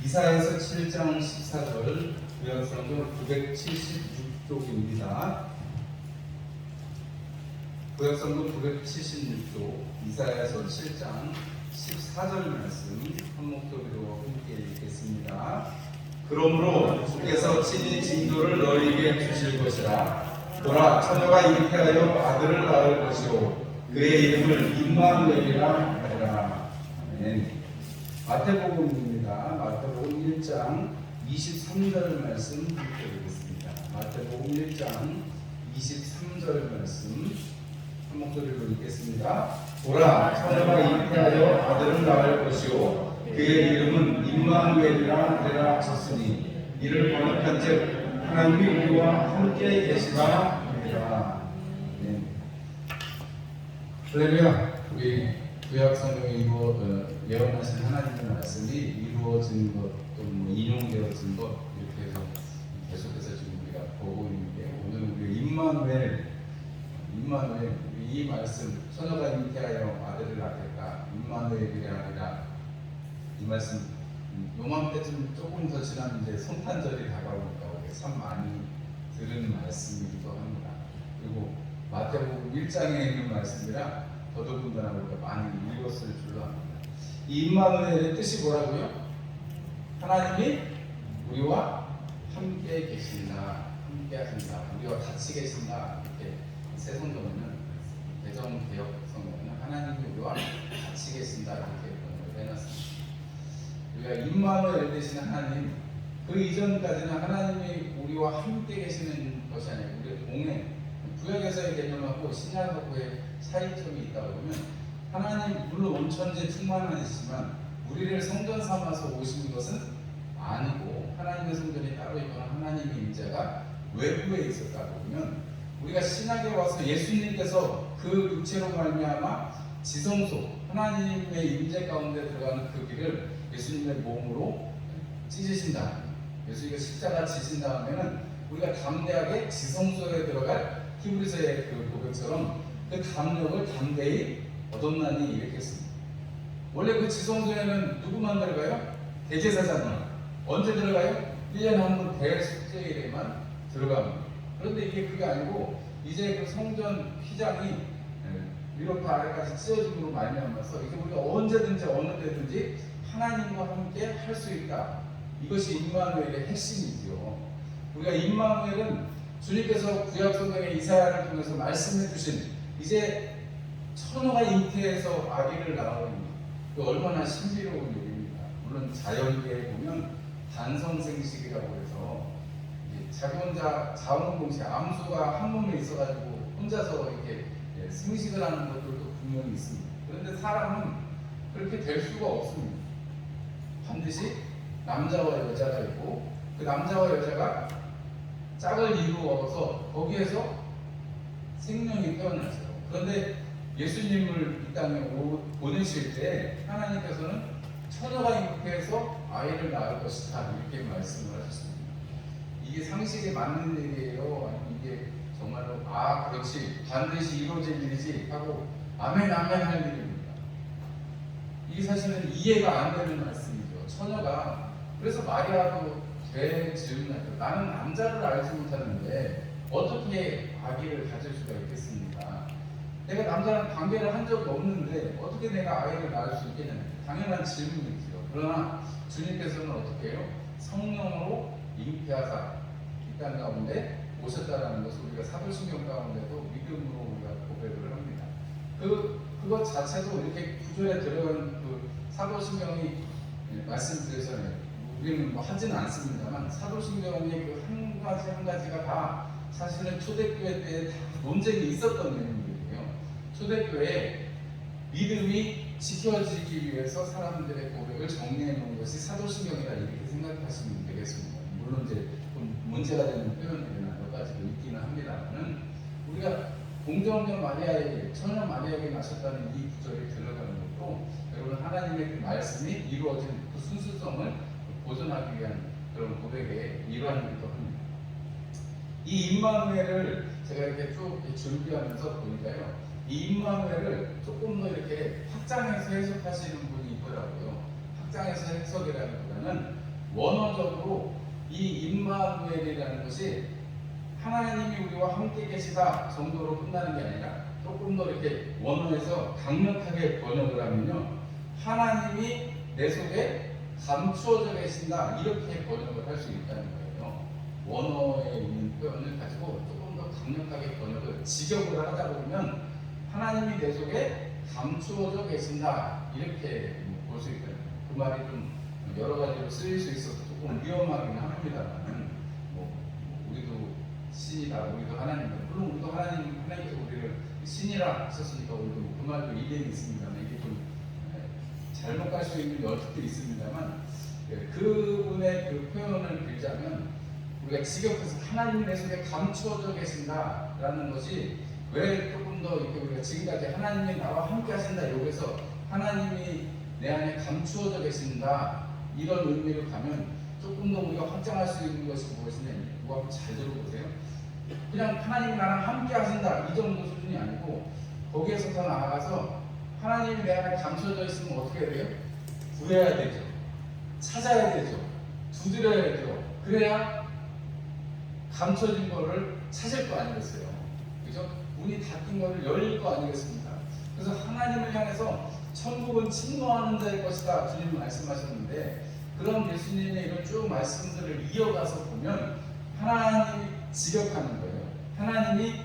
이사야서 7장 14절 구약성경 976쪽입니다. 구약성경 976쪽 이사야서 7장 14절 말씀 한 목소리로 함께 읽겠습니다. 그러므로 주께서 친히 징조를 너희에게 주실 것이라. 보라, 처녀가 잉태하여 아들을 낳을 것이요 그의 이름을 임마누엘이라 하리라. 아멘. 마태복음입니다. 마태복음 1장 23절 말씀 읽겠습니다. 마태복음 1장 23절 말씀 한 목소리로 읽겠습니다. 보라, 처녀가 잉태하여 아들을 낳을 것이요 그의 이름은 임마누엘이라 하리라 하셨으니 이를 번역한즉 하나님이 우리와 함께 계시라 하리라. 네. 할렐루야. 우리 구약 성경에 예언하신 하나님의 말씀이 이루어진 것 또는 인용되어진 것 이렇게 해서 계속해서 지금 우리가 보고 있는데, 오늘은 우리 임마누엘 이 말씀, 처녀가 잉태하여 아들을 낳겠다, 임마누엘이라 하리라. 이 말씀 요맘때쯤 조금 더 지나면 이제 성탄절이 다가오니까 참 많이 들은 말씀이기도 합니다. 그리고 마태복음 1장에 있는 말씀이라 더더군다나 우리가 많이 읽었을 줄로 압니다. 이 임마누엘의 뜻이 뭐라고요? 하나님이 우리와 함께 계신다, 함께 하신다, 우리와 같이 계신다. 이렇게 새 성경에는, 개정 개혁 성경에는 하나님이 우리와 같이 계신다 이렇게 번역을 해놨습니다. 우리가 임마누엘 되시는 하나님, 그 이전까지는 하나님이 우리와 함께 계시는 것이 아니라 우리의 동행, 구약에서의 개념하고 신약하고의 차이점이 있다고 보면, 하나님 물론 온천지에 충만하시지만 우리를 성전 삼아서 오신 것은 아니고, 하나님의 성전이 따로 있거나 하나님의 임재가 외부에 있었다고 보면, 우리가 신약에 와서 예수님께서 그 육체로 말미암아 지성소 하나님의 임재 가운데 들어가는 그 길을 예수님의 몸으로 찢으신다. 예수님이 십자가 지신 다음에는 우리가 담대하게 지성소에 들어갈 히브리서의 그 고백처럼 그 담력을 담대히 얻었나니 이렇게 했습니다. 원래 그 지성소에는 누구만 들어가요? 대제사장만. 언제 들어가요? 1년에 한 번 대속죄일에만 들어갑니다. 그런데 이게 그게 아니고, 이제 그 성전 휘장이 위로부터 아래까지 찢어짐으로 말미암아서 이제 우리가 언제든지 어느 때든지 하나님과 함께 할 수 있다. 이것이 임마누엘의 핵심이죠. 우리가 임마누엘은 주님께서 구약 성경의 이사야를 통해서 말씀해 주신, 이제 처녀가 잉태해서 아기를 낳으니 그 얼마나 신비로운 일입니다. 물론 자연계에 보면 단성생식이라고 해서 자기 혼자 자원봉식, 암수가 한 몸에 있어가지고 혼자서 이렇게 생식을 하는 것들도 분명히 있습니다. 그런데 사람은 그렇게 될 수가 없습니다. 반드시 남자와 여자가 있고, 그 남자와 여자가 짝을 이루어서 거기에서 생명이 태어나죠. 그런데 예수님을 이 땅에 보내실 때 하나님께서는 처녀가 잉태해서 아이를 낳을 것이다 이렇게 말씀을 하셨습니다. 이게 상식에 맞는 일이에요? 아니면 이게 정말로 그렇지, 반드시 이루어질 일이지 하고 아멘 아멘 할 일입니다. 이게 사실은 이해가 안 되는 말씀이죠. 처녀가, 그래서 마리아도 돼 질문하죠. 나는 남자를 알지 못하는데 어떻게 아기를 가질 수가 있겠습니까? 내가 남자랑 관계를 한 적이 없는데 어떻게 내가 아이를 낳을 수 있겠냐? 당연한 질문이죠. 그러나 주님께서는 어떻게 해요? 성령으로 잉태하사 이 땅 가운데 오셨다라는 것을 우리가 사도신경 가운데도 믿음으로 우리가 고백을 합니다. 그것 자체도 이렇게 구절에 들어가는 그 사도신경이 말씀드려서는 우리는 뭐 하지는 않습니다만, 사도신경의 그 한 가지 한 가지가 다 사실은 초대교회 때 다 논쟁이 있었던 내용들이에요. 초대교회에 믿음이 지켜지기 위해서 사람들의 고백을 정리해 놓은 것이 사도신경이다 이렇게 생각하시면 되겠습니다. 물론 이제 좀 문제가 되는 표현들이나 몇 가지도 있기는 합니다만은, 우리가 공정년 마리아에게, 처녀 마리아에게 나셨다는 이 구절이 들어가는 것도 여러분 하나님의 그 말씀이 이루어진 그 순수성을 보존하기 위한 그런 고백의 일환이기도 합니다. 이 임마누엘을 제가 이렇게 쭉 준비하면서 보니까요, 이 임마누엘을 조금 더 이렇게 확장해서 해석하시는 분이 있더라고요. 확장해서 해석이라기보다는 원어적으로 이 임마누엘이라는 것이 하나님이 우리와 함께 계시다 정도로 끝나는 게 아니라 조금 더 이렇게 원어에서 강력하게 번역을 하면요, 하나님이 내 속에 감추어져 계신다 이렇게 번역을 할 수 있다는 거예요. 원어에 있는 표현을 가지고 조금 더 강력하게 번역을 직역을 하다 보면 하나님이 내 속에 감추어져 계신다 이렇게 볼 수 있다는 거예요. 그 말이 좀 여러 가지로 쓰일 수 있어서 조금 위험하긴 합니다만, 우리도 신이다, 우리도 하나님이다. 물론 우리도 하나님께서 우리를 신이라 하셨으니까 우리도 그 말도 일리는 있습니다만, 이게 좀 잘못 갈 수 있는 여지도 있습니다만, 그분의 그 표현을 빌자면 우리가 직역해서 하나님이 내 속에 감추어져 계신다라는 것이 왜 조금 더 이렇게 우리가 지금까지 하나님이 나와 함께 하신다 여기서 하나님이 내 안에 감추어져 계신다 이런 의미로 가면 조금 더 우리가 확장할 수 있는 것이 무엇이냐, 이거 한번 잘 들어보세요. 그냥 하나님이 나랑 함께 하신다 이 정도 수준이 아니고, 거기에서 더 나아가서 하나님이 내 안에 감춰져 있으면 어떻게 해야 돼요? 구해야 되죠. 찾아야 되죠. 두드려야 되죠. 그래야 감춰진 거를 찾을 거 아니겠어요? 그죠? 문이 닫힌 거를 열릴 거 아니겠습니까? 그래서 하나님을 향해서 천국은 침노하는 자일 것이다 주님 말씀하셨는데, 그런 예수님의 이런 쭉 말씀들을 이어가서 보면 하나님이 직역하는 거예요. 하나님이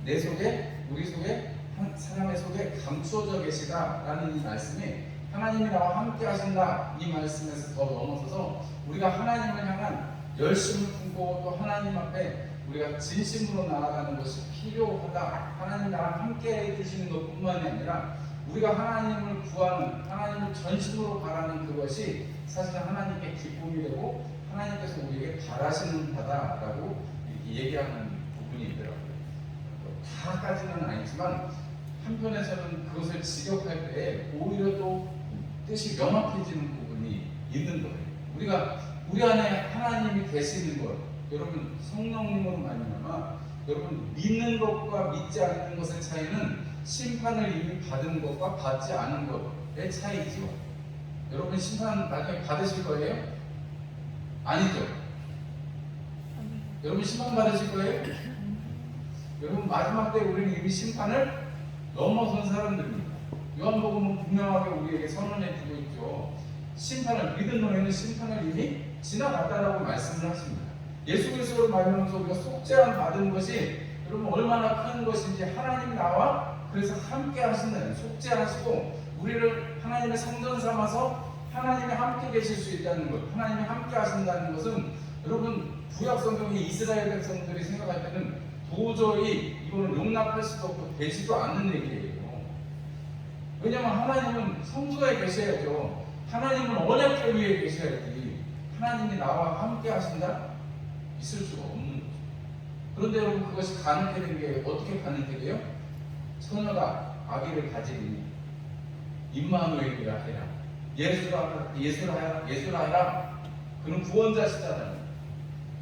내 속에, 우리 속에, 사람의 속에 감추어져 계시다라는 이 말씀이 하나님이 나와 함께 하신다 이 말씀에서 더 넘어서서 우리가 하나님을 향한 열심을 품고 또 하나님 앞에 우리가 진심으로 나아가는 것이 필요하다. 하나님 나랑 함께 해주시는 것뿐만이 아니라 우리가 하나님을 구하는, 하나님을 전심으로 바라는 그것이 사실은 하나님께 기쁨이 되고 하나님께서 우리에게 바라시는 바다라고 이렇게 얘기하는 부분이 있더라고요. 다까지는 아니지만 한편에서는 그것을 직역할 때 오히려 또 뜻이 명확해지는 부분이 있는 거예요. 우리가 우리 안에 하나님이 계시는 것, 여러분 성령님으로 말미암아 여러분 믿는 것과 믿지 않는 것의 차이는 심판을 이미 받은 것과 받지 않은 것의 차이죠. 여러분 심판 나중에 받으실 거예요? 아니죠? 여러분 심판 받으실 거예요? 여러분 마지막 때 우리는 이미 심판을 넘어선 사람들입니다. 요한복음은 분명하게 우리에게 선언해 주고 있죠. 심판을, 믿은 너희는 심판을 이미 지나갔다라고 말씀을 하십니다. 예수 그리스도로 말미암아서 우리가 속죄함 받은 것이 여러분 얼마나 큰 것인지, 하나님이 나와 그래서 함께 하신다는, 속죄하시고 우리를 하나님의 성전 삼아서 하나님이 함께 계실 수 있다는 것, 하나님이 함께 하신다는 것은 여러분 구약 성경의 이스라엘 백성들이 생각할 때는 도저히 이거는 용납할 수도 없고 되지도 않는 얘기예요. 왜냐하면 하나님은 성소에 계셔야죠. 하나님은 언약궤 위에 계셔야지. 하나님이 나와 함께 하신다? 있을 수가 없는 거죠. 그런데 여러분 그것이 가능하게 된 게 어떻게 가능하게 돼요? 처녀가 아기를 가지니 임마누엘이라 해라. 예수라 해라. 그는 구원자시잖아요.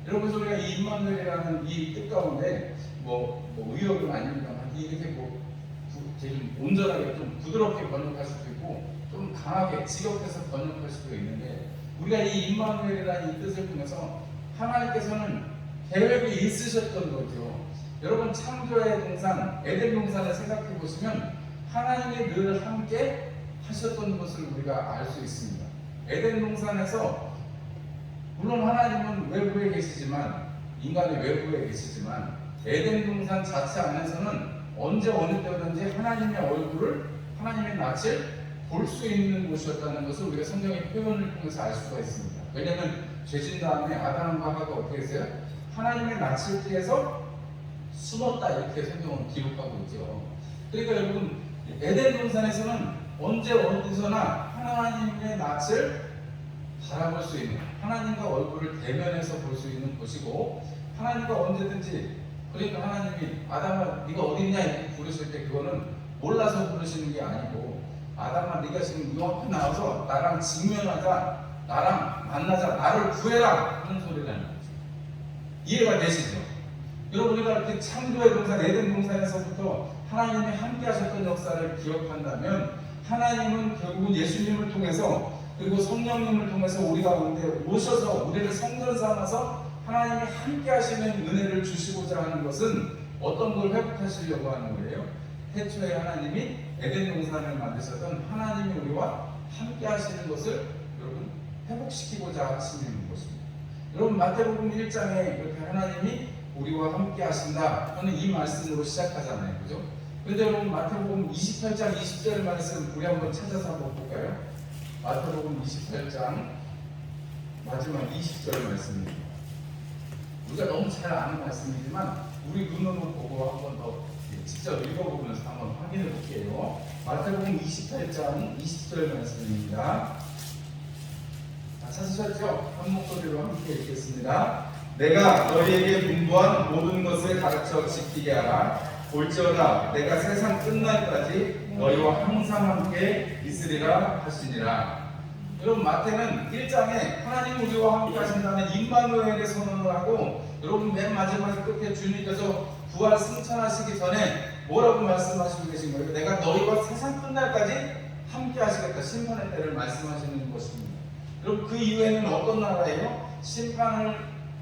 여러분 그래서 우리가 이 임마누엘이라는 이 뜻 가운데 의역은 아닙니다만 이렇게 좀 온전하게 좀 부드럽게 번역할 수도 있고 좀 강하게 직역해서 번역할 수도 있는데, 우리가 이 임마누엘이라는 이 뜻을 통해서 하나님께서는 계획이 있으셨던 거죠. 여러분 창조의 동산, 에덴 동산을 생각해 보시면 하나님이 늘 함께 하셨던 것을 우리가 알 수 있습니다. 에덴 동산에서 물론 하나님은 외부에 계시지만, 인간의 외부에 계시지만 에덴 동산 자체 안에서는 언제 어느 때든지 하나님의 얼굴을, 하나님의 낯을 볼 수 있는 곳이었다는 것을 우리가 성경의 표현을 통해서 알 수가 있습니다. 왜냐하면 죄진 다음에 아담과 하와가 어떻게 했어요? 하나님의 낯을 피해서 숨었다 이렇게 성경은 기록하고 있죠. 그러니까 여러분 에덴 동산에서는 언제 어디서나 하나님의 낯을 바라볼 수 있는, 하나님과 얼굴을 대면해서 볼 수 있는 곳이고, 하나님과 언제든지, 그러니까 하나님이 아담아 네가 어디 있냐 이렇게 부르실 때 그거는 몰라서 부르시는 게 아니고, 아담아 네가 지금 이 앞에 나와서 나랑 직면하자, 나랑 만나자, 나를 구해라 하는 소리라는 거죠. 이해가 되시죠? 여러분 우리가 이렇게 창조의 동산, 에덴 동산에서부터 하나님이 함께 하셨던 역사를 기억한다면 하나님은 결국은 예수님을 통해서 그리고 성령님을 통해서 우리 가운데 오셔서 우리를 성전 삼아서 하나님이 함께 하시는 은혜를 주시고자 하는 것은 어떤 걸 회복하시려고 하는 거예요? 태초에 하나님이 에덴 동산을 만드셨던 하나님이 우리와 함께 하시는 것을 여러분 회복시키고자 하시는 것입니다. 여러분 마태복음 1장에 이렇게 하나님이 우리와 함께 하신다 하는 이 말씀으로 시작하잖아요. 그죠? 그런데 여러분 마태복음 28장 20절 말씀 우리 한번 찾아서 한번 볼까요? 마태복음 28장 마지막 20절 말씀입니다. 우리가 너무 잘 아는 말씀이지만 우리 눈으로 보고 한번 더 직접 읽어보면서 한번 확인해 볼게요. 마태복음 28장 20절 말씀입니다. 찾으셨죠? 한 목소리로 함께 읽겠습니다. 내가 너희에게 분부한 모든 것을 가르쳐 지키게 하라. 볼지어다 내가 세상 끝날까지 너희와 항상 함께 있으리라 하시니라. 여러분 마태는 1장에 하나님 우리와 함께 하신다는 임마누엘의 선언을 하고 여러분 맨 마지막 끝에 주님께서 부활 승천하시기 전에 뭐라고 말씀하시고 계신 거예요? 내가 너희와 세상 끝날까지 함께 하시겠다. 심판의 때를 말씀하시는 것입니다. 여러분 그 이후에는 어떤 나라예요? 심판을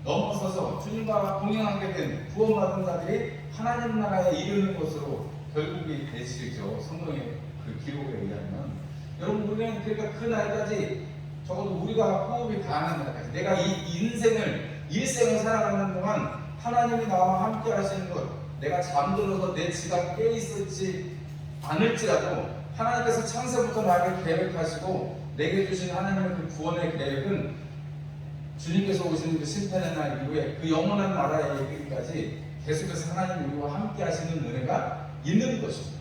넘어서서 주님과 동행하게 된 구원받은 자들이 하나님 나라에 이르는 것으로 결국이 되시죠. 성경의 그 기록에 의하면. 여러분 우리는 그러니까 그 날까지 적어도 우리가 호흡이 가능한 날까지 내가 이 일생을 살아가는 동안 하나님이 나와 함께 하시는 것, 내가 잠들어서 내 지가 깨 있었지 않을지라도 하나님께서 창세부터 나를 계획하시고 내게 주신 하나님의 그 구원의 계획은 주님께서 오시는 그 심판의 날 이후에 그 영원한 나라에 이르기까지 계속해서 하나님 우리와 함께 하시는 은혜가 있는 것입니다.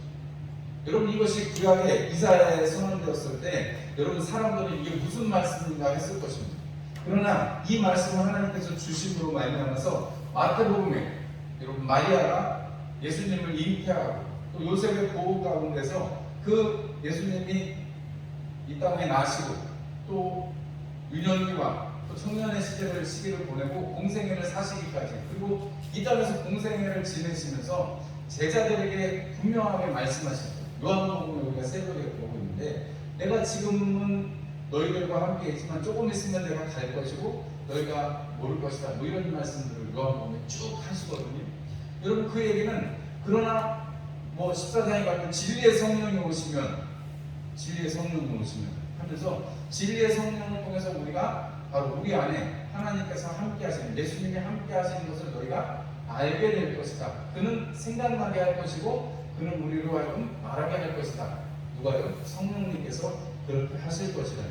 여러분 이것이 구약의 이사야에 선언되었을 때 여러분 사람들이 이게 무슨 말씀인가 했을 것입니다. 그러나 이 말씀을 하나님께서 주심으로 말미암아서 마태복음에 여러분 마리아가 예수님을 잉태하고 또 요셉의 보호 가운데서 그 예수님이 이 땅에 나시고 또 유년기와 또 청년의 시기를 보내고 공생애를 사시기까지 그리고 이 땅에서 공생애를 지내시면서 제자들에게 분명하게 말씀하셨죠. 요한복음에 우리가 새벽에 보고 있는데 내가 지금은 너희들과 함께 있지만 조금 있으면 내가 갈 것이고 너희가 모를 것이다. 뭐 이런 말씀들을 요한복음에 쭉 하시거든요. 여러분 그 얘기는 그러나 뭐 14장에 가면 진리의 성령이 오시면 하면서 진리의 성령을 통해서 우리가 바로 우리 안에 하나님께서 함께 하시는 예수님이 함께 하시는 것을 너희가 알게 될 것이다. 그는 생각나게 할 것이고 그는 우리로 하여금 말하게 할 것이다. 누가요? 성령님께서 그렇게 하실 것이다.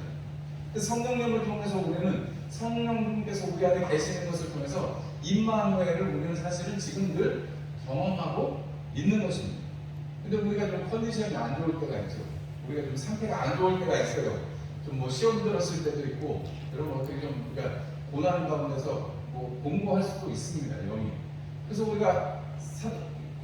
그 성령님을 통해서 우리는 성령님께서 우리 안에 계시는 것을 통해서 임마누엘을 우리는 사실은 지금 늘 경험하고 있는 것입니다. 근데 우리가 좀 컨디션이 안 좋을 때가 있죠. 우리가 좀 상태가 안 좋을 때가 있어요. 좀 뭐 시험 들었을 때도 있고 여러분 어떻게 좀 우리가 고난 가운데서 뭐 공부할 수도 있습니다. 영이. 그래서 우리가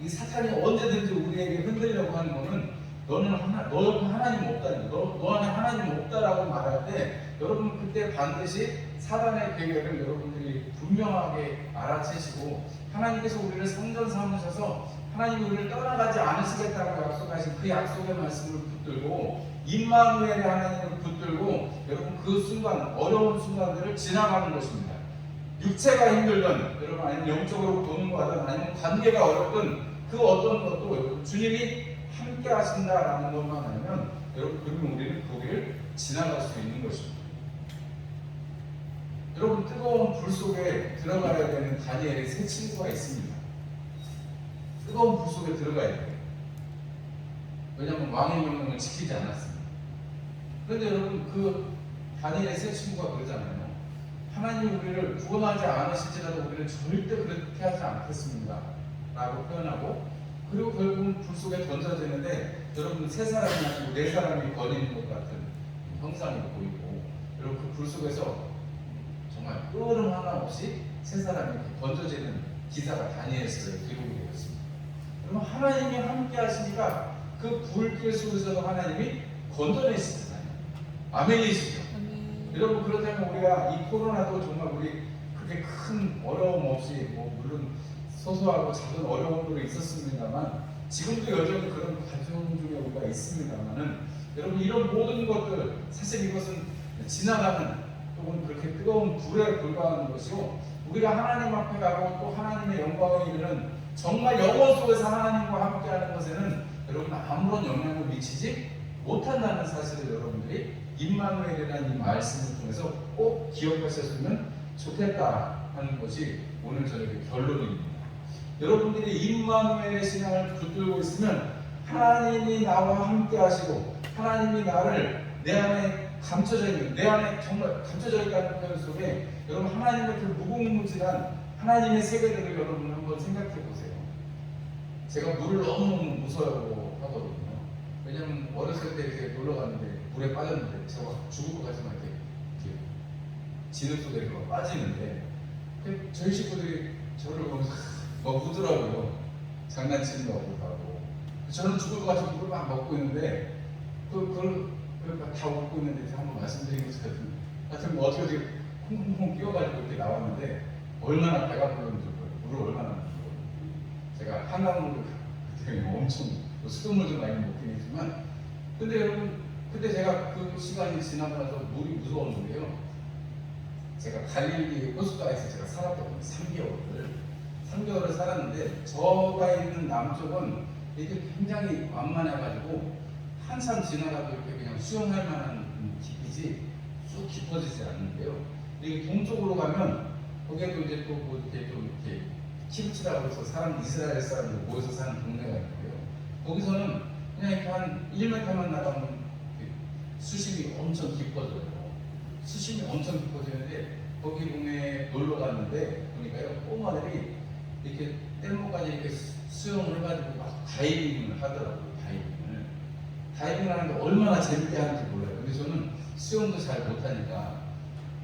이 사탄이 언제든지 우리에게 흔들려고 하는 거는 너 옆에 하나님 없다니 너 안에 하나님 없다라고 말할 때 여러분 그때 반드시 사단의 계획을 여러분들이 분명하게 알아채시고 하나님께서 우리를 성전 삼으셔서 하나님이 우리를 떠나가지 않으시겠다고 약속하신 그 약속의 말씀을 붙들고 임마누엘의 하나님을 붙들고 여러분 그 순간 어려운 순간들을 지나가는 것입니다. 육체가 힘들든 여러분 아니면 영적으로 고능하든 아니면 관계가 어렵든 그 어떤 것도 주님이 함께 하신다라는 것만 알면 여러분 그러면 우리는 거기를 지나갈 수 있는 것입니다. 여러분 뜨거운 불 속에 들어가야 되는 다니엘의 세 친구가 있습니다. 뜨거운 불 속에 들어가야 돼요. 왜냐하면 왕의 명령을 지키지 않았습니다. 그런데 여러분 그 다니엘의 세 친구가 그러잖아요. 하나님이 우리를 구원하지 않으실지라도 우리는 절대 그렇게 하지 않겠습니다 라고 표현하고 그리고 결국은 불 속에 던져지는데 여러분 세 사람이 아니고 네 사람이 거리는 것 같은 형상이 보이고 여러분 그 불 속에서 정말 끄름 하나 없이 세 사람이 던져지는 기사가 다니엘서에 기록이 되었습니다. 그러면 하나님이 함께 하시니까 그 불길 속에서도 하나님이 건져내시잖아요. 아멘이시죠? 여러분 그렇다면 우리가 이 코로나도 정말 우리 그렇게 큰 어려움 없이 뭐 물론 소소하고 작은 어려움도 있었습니다만 지금도 여전히 그런 과정 중에 우리가 있습니다만은 여러분 이런 모든 것들 사실 이것은 지나가는 또는 그렇게 뜨거운 불에 불과하는 것이고, 우리가 하나님 앞에 가고 또 하나님의 영광을 이루는 정말 영혼 속에서 하나님과 함께하는 것에는 여러분 아무런 영향을 미치지 못한다는 사실을 여러분들이 임마누엘이라는 이 말씀을 통해서 꼭 기억하셨으면 좋겠다 하는 것이 오늘 저녁의 결론입니다. 여러분들이 임마누엘의 신앙을 붙들고 있으면 하나님이 나와 함께 하시고 하나님이 나를 내 안에 감춰져 있는, 내 안에 정말 감춰져 있다는 표현 속에 여러분 하나님의 그 무궁무진한 하나님의 세계들을 여러분 한번 생각해 보세요. 제가 물을 너무 무서워하고 하거든요. 왜냐면 어렸을 때 이렇게 놀러 갔는데 물에 빠졌는데 제가 죽을 것 같지만 이렇게 진흙 속에 이렇게 빠지는데 저희 식구들이 저를 보면서 막 우더라고요. 장난치는 거 보고. 저는 죽을 것 같아서 물을 막 먹고 있는데 그걸 다 웃고 있는데 한번 말씀드린 것 같은 뭐 어떻게 콩콩콩 끼워가지고 이렇게 나왔는데 얼마나 배가 불렀는지 물을 얼마나 먹고 제가 한강물을 그때 엄청 수돗물 좀 많이 먹긴 했지만 근데 여러분 그때 제가 그 시간이 지나고 나서 물이 무서웠는데요. 제가 갈릴리 호숫가에서 제가 살았거든요. 3개월을 살았는데 저가 있는 남쪽은 이게 굉장히 완만해가지고 한참 지나가도 이렇게 그냥 수영할 만한 깊이지 쑥 깊어지지 않는데요. 이게 동쪽으로 가면 거기에도 이제 또 뭐 이렇게 좀 이렇게 키부츠라고 해서 이스라엘 사람들 모여서 사는 동네가 있는데요. 거기서는 그냥 이렇게 한 1m만 나가면 수심이 엄청 깊어져요. 수심이 엄청 깊어지는데 거기 동네에 놀러 갔는데 보니까요 꼬마들이 이렇게 뗏목까지 이렇게 수영을 해가지고 막 다이빙을 하더라고요. 다이빙을 하는데 얼마나 재밌게 하는지 몰라요. 근데 저는 수영도 잘 못하니까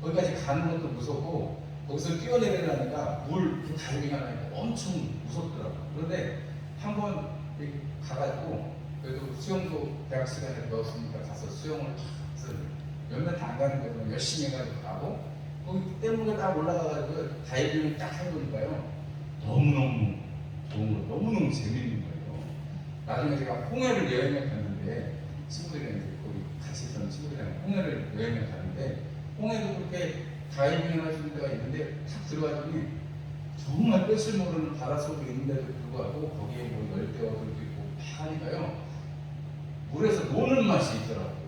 거기까지 가는 것도 무섭고 거기서 뛰어내리려니까 그 다이빙 하니까 엄청 무섭더라고요. 그런데 한번 가가지고 그래도 수영도 대학 시간에 배웠으니까 가서 수영을 몇 년 안 가는데 열심히 해가지고 가고 거기 뗏목에 딱 올라가가지고 다이빙을 딱 해보니까요 너무너무 좋은 거, 너무너무 재밌는 거예요. 나중에 제가 홍해를 여행을 갔는데 친구들이랑 이제 거기 같이 있던 친구들이랑 홍해를 여행을 갔는데 홍해도 그렇게 다이빙을 할 수 있는 데가 있는데 탁 들어가더니 정말 끝을 모르는 바다 속에 있는데도 불구하고 거기에 뭐 열대어들도 있고 하니까요 물에서 노는 맛이 있더라고요.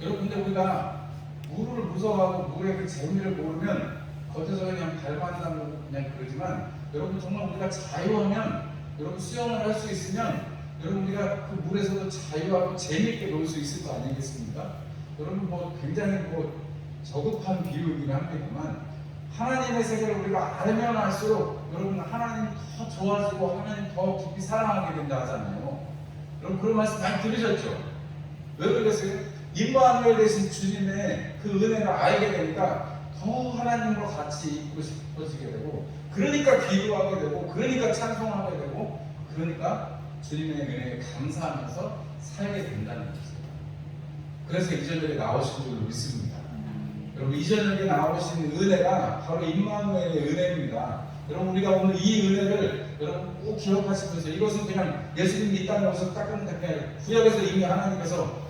여러분 근데 우리가 물을 무서워하고 물의 그 재미를 모르면 겉에서 그냥 발만나고 그냥 그러지만 여러분 정말 우리가 자유하면 여러분 수영을 할 수 있으면 여러분 우리가 그 물에서도 자유하고 재미있게 놀 수 있을 거 아니겠습니까? 여러분 뭐 굉장히 뭐 저급한 비유이긴 합니다만 하나님의 세계를 우리가 알면 알수록 여러분 하나님 더 좋아지고 하나님 더 깊이 사랑하게 된다 하잖아요. 여러분 그런 말씀 많이 들으셨죠? 왜 그러겠어요? 임마누엘 되신 주님의 그 은혜를 알게 되니까 더 하나님과 같이 있고 싶어지게 되고 그러니까 기도하게 되고 그러니까 찬송하게 되고 그러니까 주님의 은혜에 감사하면서 살게 된다는 것이죠. 그래서 이 저녁에 나오신 줄 믿습니다. 여러분 이 저녁에 나오신 은혜가 바로 임마누엘의 은혜입니다. 여러분 우리가 오늘 이 은혜를 여러분 꼭 기억하시면서 이것은 그냥 예수님이 이 땅에 오셔서 닦은 그냥 구약에서 이미 하나님께서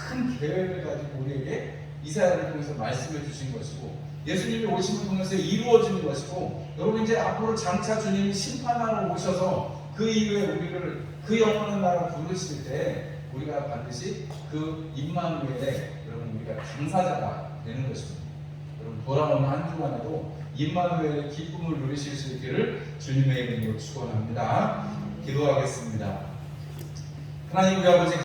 큰 계획을 가지고 우리에게 이사야를 통해서 말씀해 주신 것이고 예수님이 오심을 통해서 이루어지는 것이고 여러분 이제 앞으로 장차 주님이 심판하러 오셔서 그 이후에 우리를 그 영원한 나라 부르실 때 우리가 반드시 그 임마누엘에 여러분 우리가 당사자가 되는 것입니다. 여러분 돌아오는 한 주간에도 임마누엘의 기쁨을 누리실 수 있기를 주님의 이름으로 축원합니다. 기도하겠습니다. 하나님 우리 아버지